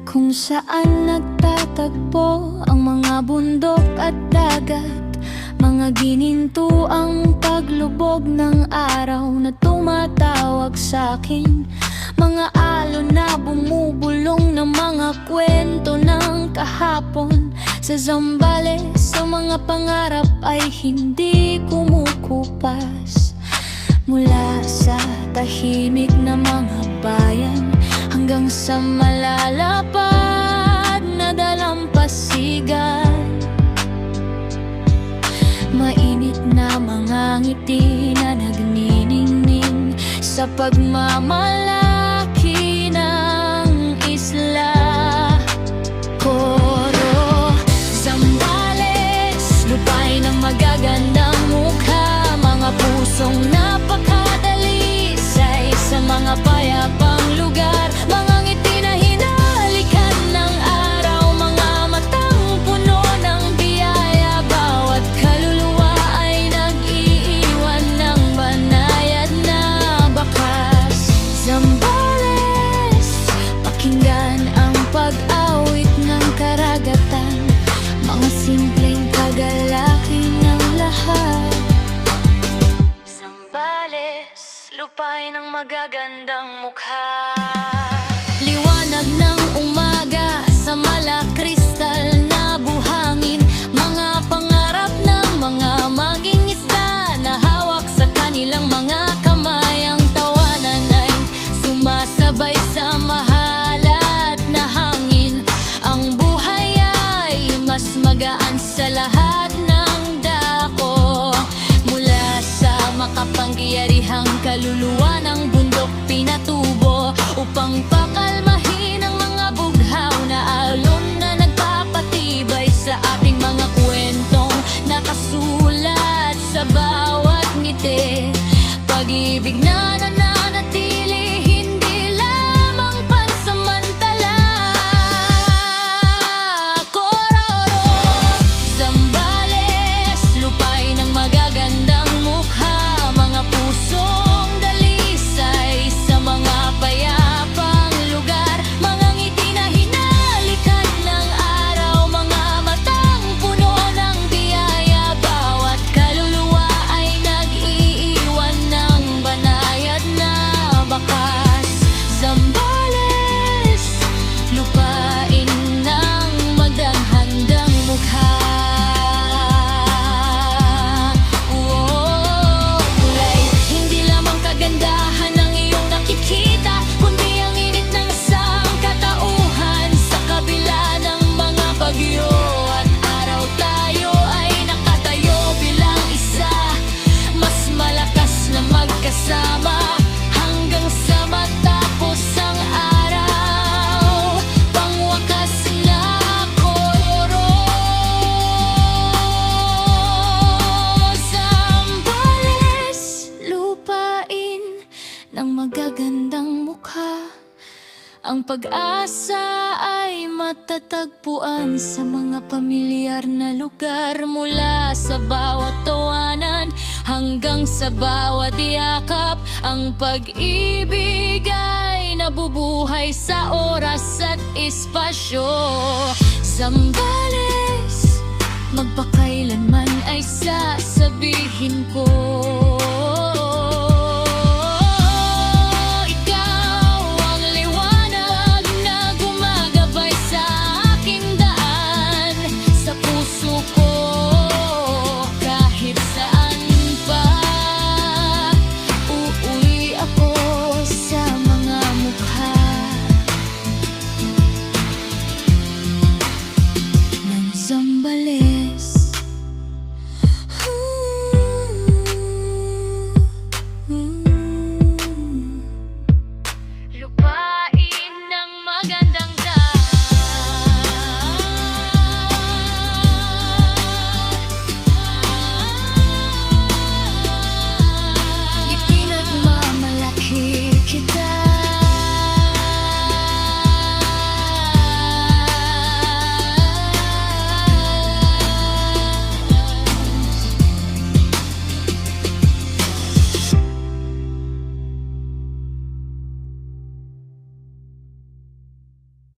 Kung saan nagtatagpo ang mga bundok at dagat, mga gininto ang paglubog ng araw na tumatawag sa'kin, mga alon na bumubulong ng mga kwento ng kahapon. Sa Zambales, sa mga pangarap ay hindi kumukupas. Mula sa tahimik na mga bayan hanggang sa malalapad na dalampasigan, mainit na mga ngiti na nagniningning sa pagmamalaki ng isla. Coro, Zambales, lupay ng magagandang mukha, mga pusong napakadalisay sa mga payapang lugar, mga ngiti na hinalikan ng araw, mga matang puno ng biyaya, bawat kaluluwa ay nag-iiwan ng banayad na bakas. Zambales, pakinggan ang pag-awit ng karagatan, mga simpleng kagalakan ng lahat. Zambales, lupay ng magagandang mukha. Liwanag ng umaga sa malakristal na buhangin, mga pangarap ng mga mangingisda na hawak sa kanilang mga kamay. Ang tawanan ay sumasabay sa mahalat na hangin. Ang buhay ay mas magaan sa lahat ng dako. Mula sa makapangyarihang kaluluwa ng bundok pinatubo, upang pakalmahin ang mga bughaw na alon na nagpapatibay sa ating mga kwentong nakasulat sa bawat ngiti. Pag-ibig na nananatili, hindi lamang pansamantala. Kororo, Zambales, lupay ng magagandang mukha, mga pusong dalisay sa mga payapang lugar, mga ngiti na hinalikan ng araw, mga matang puno ng biyaya, bawat kaluluwa ay nag-iiwan ng banayad na bakas. Zambales, lupain ng magagandang mukha. Kulay, hindi lamang kagandahan ang iyong nakikita, kundi ang init ng sangkatauhan. Sa kabila ng mga bagyo at araw, tayo ay nakatayo bilang isa, mas malakas na magkasama hanggang sa matapos ang araw. Pangwakas na kororo, Zambales, lupain ng magagandang mukha. Ang pag-asa ay matatagpuan sa mga pamilyar na lugar, mula sa bawat tawanan hanggang sa bawat yakap. Ang pag-ibig ay nabubuhay sa oras at espasyo. Zambales, magpakailanman ay sasabihin ko.